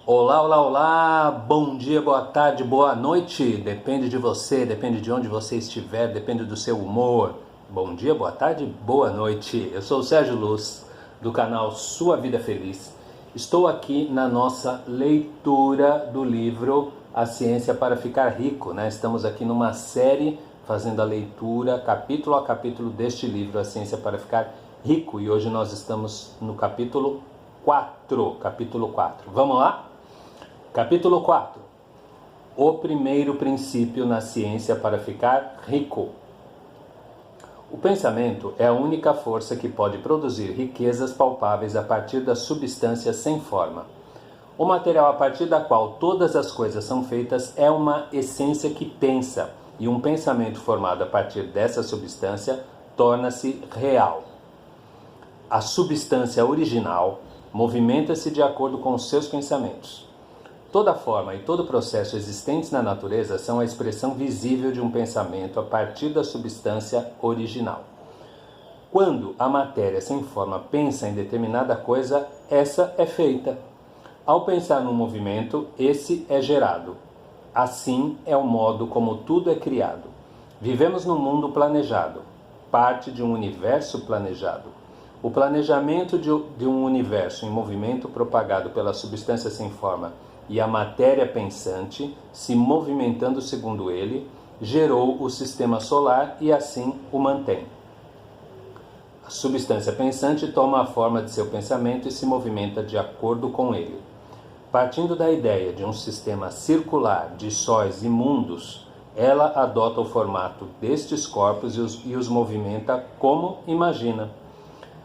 Olá, olá, olá, bom dia, boa tarde, boa noite, depende de você, depende de onde você estiver, depende do seu humor. Bom dia, boa tarde, boa noite. Eu sou o Sérgio Luz, do canal Sua Vida Feliz. Estou aqui na nossa leitura do livro A Ciência para Ficar Rico, né? Estamos aqui numa série fazendo a leitura, capítulo a capítulo deste livro, A Ciência para Ficar Rico. E hoje nós estamos no capítulo 4. Vamos lá? Capítulo 4. O primeiro princípio na ciência para ficar rico. O pensamento é a única força que pode produzir riquezas palpáveis a partir da substância sem forma. O material a partir da qual todas as coisas são feitas é uma essência que pensa, e um pensamento formado a partir dessa substância torna-se real. A substância original movimenta-se de acordo com os seus pensamentos. Toda forma e todo processo existentes na natureza são a expressão visível de um pensamento a partir da substância original. Quando a matéria sem forma pensa em determinada coisa, essa é feita. Ao pensar num movimento, esse é gerado. Assim é o modo como tudo é criado. Vivemos num mundo planejado, parte de um universo planejado. O planejamento de um universo em movimento propagado pela substância sem forma e a matéria pensante, se movimentando segundo ele, gerou o sistema solar e assim o mantém. A substância pensante toma a forma de seu pensamento e se movimenta de acordo com ele. Partindo da ideia de um sistema circular de sóis e mundos, ela adota o formato destes corpos e os movimenta como imagina.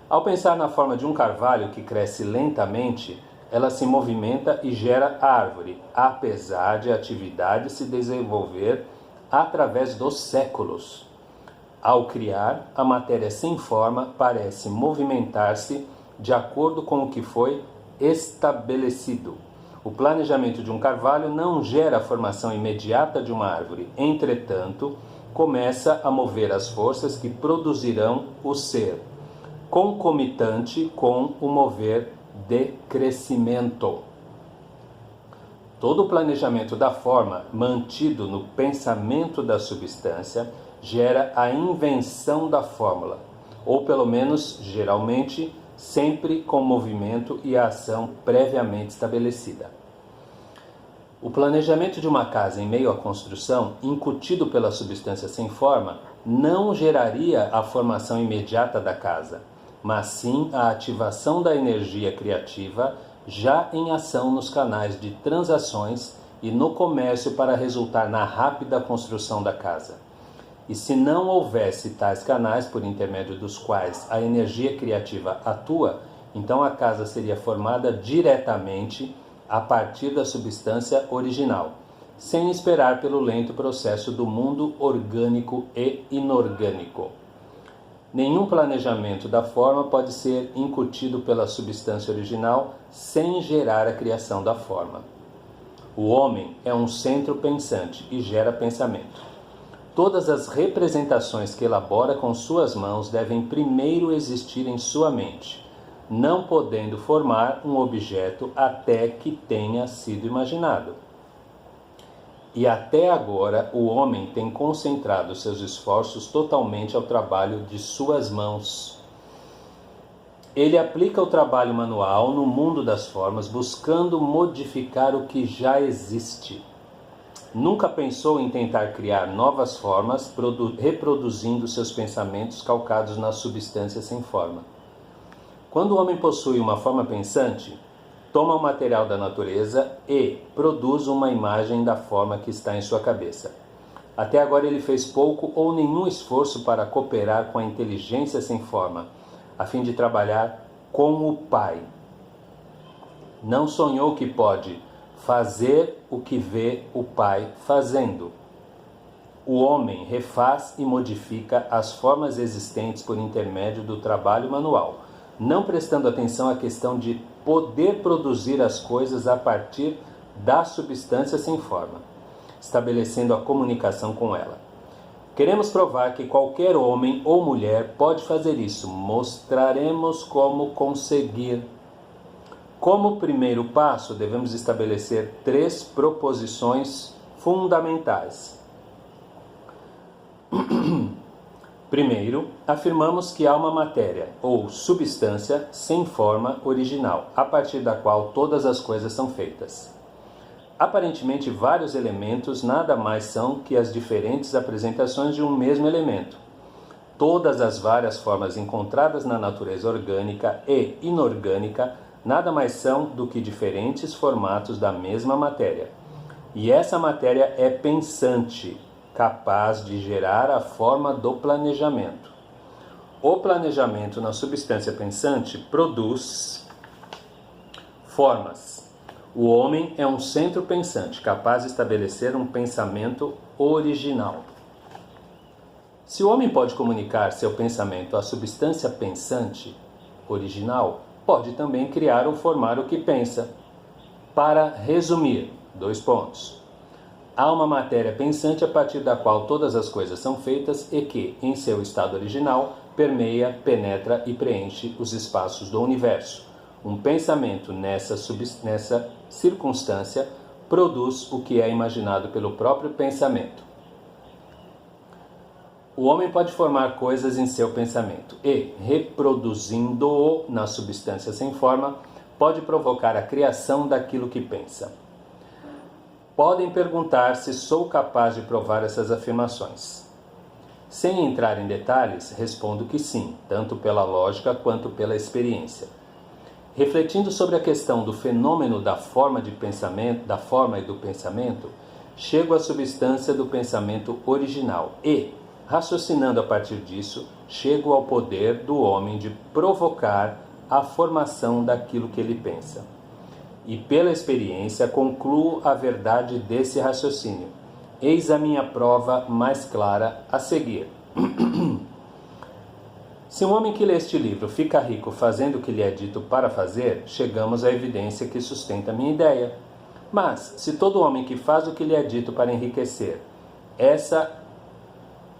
Ao pensar na forma de um carvalho que cresce lentamente, ela se movimenta e gera árvore, apesar de a atividade se desenvolver através dos séculos. Ao criar, a matéria sem forma parece movimentar-se de acordo com o que foi estabelecido. O planejamento de um carvalho não gera a formação imediata de uma árvore, entretanto, começa a mover as forças que produzirão o ser, concomitante com o mover de crescimento. Todo o planejamento da forma mantido no pensamento da substância gera a invenção da fórmula, ou pelo menos, geralmente, sempre com movimento e a ação previamente estabelecida. O planejamento de uma casa em meio à construção, incutido pela substância sem forma, não geraria a formação imediata da casa, mas sim a ativação da energia criativa já em ação nos canais de transações e no comércio para resultar na rápida construção da casa. E se não houvesse tais canais por intermédio dos quais a energia criativa atua, então a casa seria formada diretamente a partir da substância original, sem esperar pelo lento processo do mundo orgânico e inorgânico. Nenhum planejamento da forma pode ser incutido pela substância original sem gerar a criação da forma. O homem é um centro pensante e gera pensamento. Todas as representações que elabora com suas mãos devem primeiro existir em sua mente, não podendo formar um objeto até que tenha sido imaginado. E até agora o homem tem concentrado seus esforços totalmente ao trabalho de suas mãos. Ele aplica o trabalho manual no mundo das formas, buscando modificar o que já existe. Nunca pensou em tentar criar novas formas, reproduzindo seus pensamentos calcados na substância sem forma. Quando o homem possui uma forma pensante, toma o material da natureza e produz uma imagem da forma que está em sua cabeça. Até agora ele fez pouco ou nenhum esforço para cooperar com a inteligência sem forma, a fim de trabalhar com o Pai. Não sonhou que pode fazer o que vê o Pai fazendo. O homem refaz e modifica as formas existentes por intermédio do trabalho manual, não prestando atenção à questão de poder produzir as coisas a partir da substância sem forma, estabelecendo a comunicação com ela. Queremos provar que qualquer homem ou mulher pode fazer isso. Mostraremos como conseguir. Como primeiro passo, devemos estabelecer 3 proposições fundamentais. Primeiro, afirmamos que há uma matéria ou substância sem forma original, a partir da qual todas as coisas são feitas. Aparentemente, vários elementos nada mais são que as diferentes apresentações de um mesmo elemento. Todas as várias formas encontradas na natureza orgânica e inorgânica nada mais são do que diferentes formatos da mesma matéria. E essa matéria é pensante, capaz de gerar a forma do planejamento. O planejamento na substância pensante produz formas. O homem é um centro pensante, capaz de estabelecer um pensamento original. Se o homem pode comunicar seu pensamento à substância pensante original, pode também criar ou formar o que pensa. Para resumir, 2 pontos. Há uma matéria pensante a partir da qual todas as coisas são feitas e que, em seu estado original, permeia, penetra e preenche os espaços do universo. Um pensamento nessa circunstância produz o que é imaginado pelo próprio pensamento. O homem pode formar coisas em seu pensamento e, reproduzindo-o na substância sem forma, pode provocar a criação daquilo que pensa. Podem perguntar se sou capaz de provar essas afirmações. Sem entrar em detalhes, respondo que sim, tanto pela lógica quanto pela experiência. Refletindo sobre a questão do fenômeno da forma e do pensamento, chego à substância do pensamento original e, raciocinando a partir disso, chego ao poder do homem de provocar a formação daquilo que ele pensa. E pela experiência concluo a verdade desse raciocínio. Eis a minha prova mais clara a seguir. Se um homem que lê este livro fica rico fazendo o que lhe é dito para fazer, chegamos à evidência que sustenta a minha ideia. Mas, se todo homem que faz o que lhe é dito para enriquecer, essa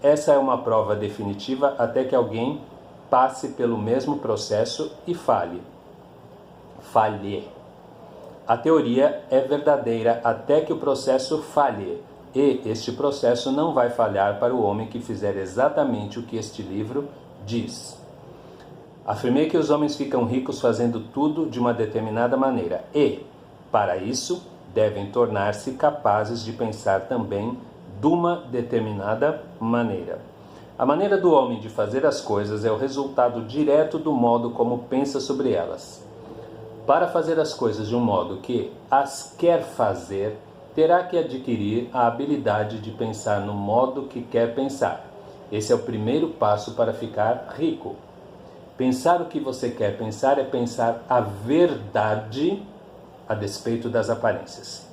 é uma prova definitiva até que alguém passe pelo mesmo processo e falhe. A teoria é verdadeira até que o processo falhe, e este processo não vai falhar para o homem que fizer exatamente o que este livro diz. Afirmei que os homens ficam ricos fazendo tudo de uma determinada maneira e, para isso, devem tornar-se capazes de pensar também de uma determinada maneira. A maneira do homem de fazer as coisas é o resultado direto do modo como pensa sobre elas. Para fazer as coisas de um modo que as quer fazer, terá que adquirir a habilidade de pensar no modo que quer pensar. Esse é o primeiro passo para ficar rico. Pensar o que você quer pensar é pensar a verdade a despeito das aparências.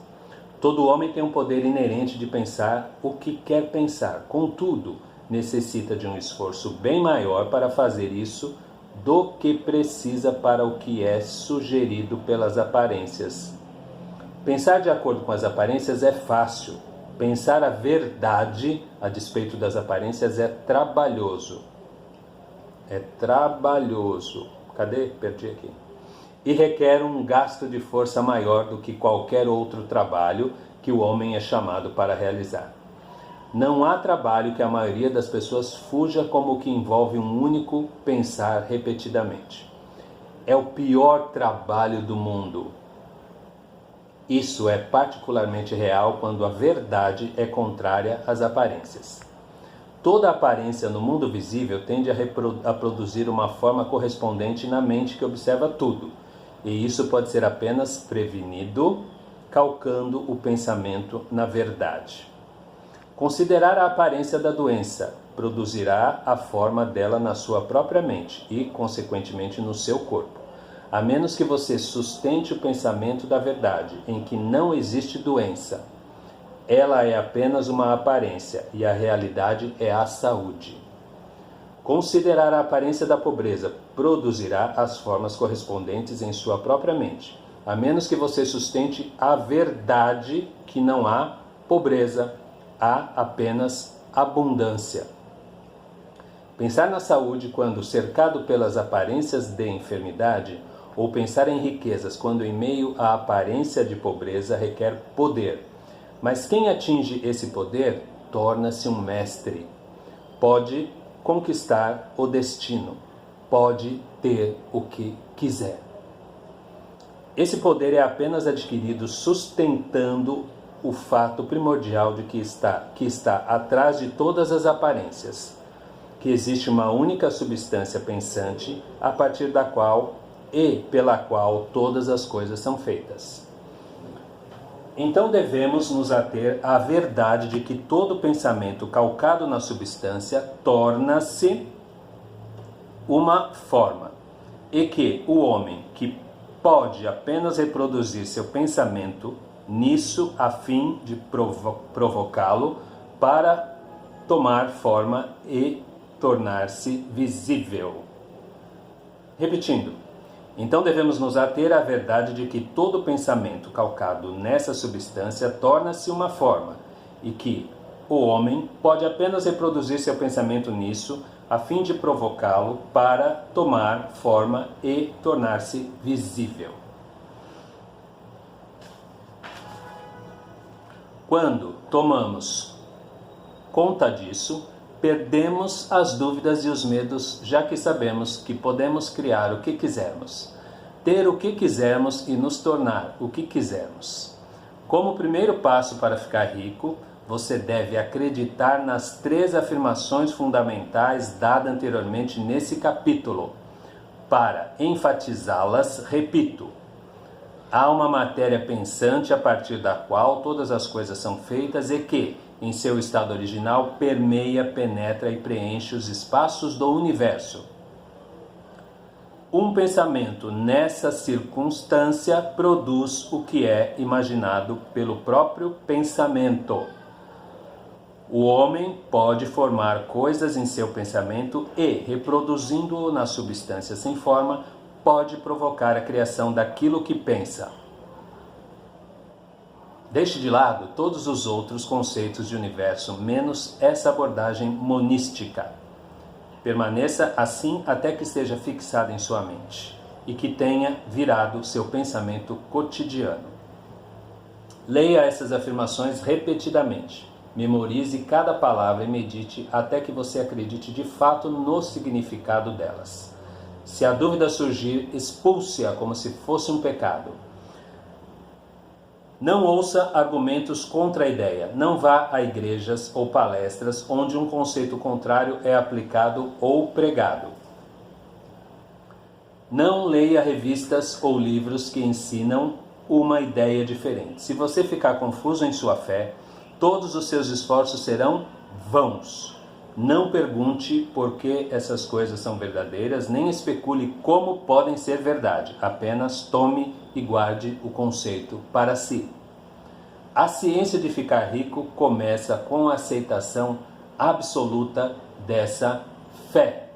Todo homem tem um poder inerente de pensar o que quer pensar. Contudo, necessita de um esforço bem maior para fazer isso do que precisa para o que é sugerido pelas aparências. Pensar de acordo com as aparências é fácil. Pensar a verdade a despeito das aparências é trabalhoso. Cadê? Perdi aqui. E requer um gasto de força maior do que qualquer outro trabalho que o homem é chamado para realizar. Não há trabalho que a maioria das pessoas fuja como o que envolve um único pensar repetidamente. É o pior trabalho do mundo. Isso é particularmente real quando a verdade é contrária às aparências. Toda aparência no mundo visível tende a produzir uma forma correspondente na mente que observa tudo, e isso pode ser apenas prevenido calcando o pensamento na verdade. Considerar a aparência da doença produzirá a forma dela na sua própria mente e, consequentemente, no seu corpo. A menos que você sustente o pensamento da verdade, em que não existe doença. Ela é apenas uma aparência e a realidade é a saúde. Considerar a aparência da pobreza produzirá as formas correspondentes em sua própria mente, a menos que você sustente a verdade que não há pobreza, há apenas abundância. Pensar na saúde quando cercado pelas aparências de enfermidade ou pensar em riquezas quando em meio à aparência de pobreza requer poder. Mas quem atinge esse poder torna-se um mestre. Pode conquistar o destino, pode ter o que quiser. Esse poder é apenas adquirido sustentando o fato primordial de que está atrás de todas as aparências, que existe uma única substância pensante a partir da qual e pela qual todas as coisas são feitas. Então devemos nos ater à verdade de que todo pensamento calcado na substância torna-se uma forma, e que o homem que pode apenas reproduzir seu pensamento nisso a fim de provocá-lo para tomar forma e tornar-se visível. Repetindo, então devemos nos ater à verdade de que todo pensamento calcado nessa substância torna-se uma forma, e que o homem pode apenas reproduzir seu pensamento nisso a fim de provocá-lo para tomar forma e tornar-se visível. Quando tomamos conta disso, perdemos as dúvidas e os medos, já que sabemos que podemos criar o que quisermos, ter o que quisermos e nos tornar o que quisermos. Como primeiro passo para ficar rico, você deve acreditar nas 3 afirmações fundamentais dadas anteriormente nesse capítulo. Para enfatizá-las, repito: há uma matéria pensante a partir da qual todas as coisas são feitas e que, em seu estado original, permeia, penetra e preenche os espaços do universo. Um pensamento nessa circunstância produz o que é imaginado pelo próprio pensamento. O homem pode formar coisas em seu pensamento e, reproduzindo-o na substância sem forma, pode provocar a criação daquilo que pensa. Deixe de lado todos os outros conceitos de universo, menos essa abordagem monística. Permaneça assim até que esteja fixado em sua mente e que tenha virado seu pensamento cotidiano. Leia essas afirmações repetidamente. Memorize cada palavra e medite até que você acredite de fato no significado delas. Se a dúvida surgir, expulse-a como se fosse um pecado. Não ouça argumentos contra a ideia. Não vá a igrejas ou palestras onde um conceito contrário é aplicado ou pregado. Não leia revistas ou livros que ensinam uma ideia diferente. Se você ficar confuso em sua fé, todos os seus esforços serão vãos. Não pergunte por que essas coisas são verdadeiras, nem especule como podem ser verdade. Apenas tome e guarde o conceito para si. A ciência de ficar rico começa com a aceitação absoluta dessa fé.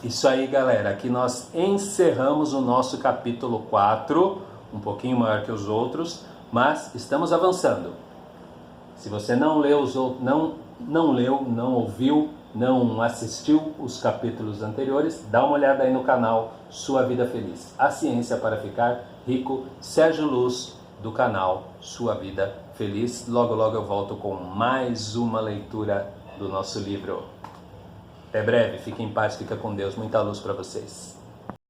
Isso aí, galera. Aqui nós encerramos o nosso capítulo 4, um pouquinho maior que os outros, mas estamos avançando. Se você não leu, não ouviu, não assistiu os capítulos anteriores, dá uma olhada aí no canal Sua Vida Feliz. A Ciência para Ficar Rico, Sérgio Luz, do canal Sua Vida Feliz. Logo, logo eu volto com mais uma leitura do nosso livro. Até breve, fiquem em paz, fica com Deus, muita luz para vocês.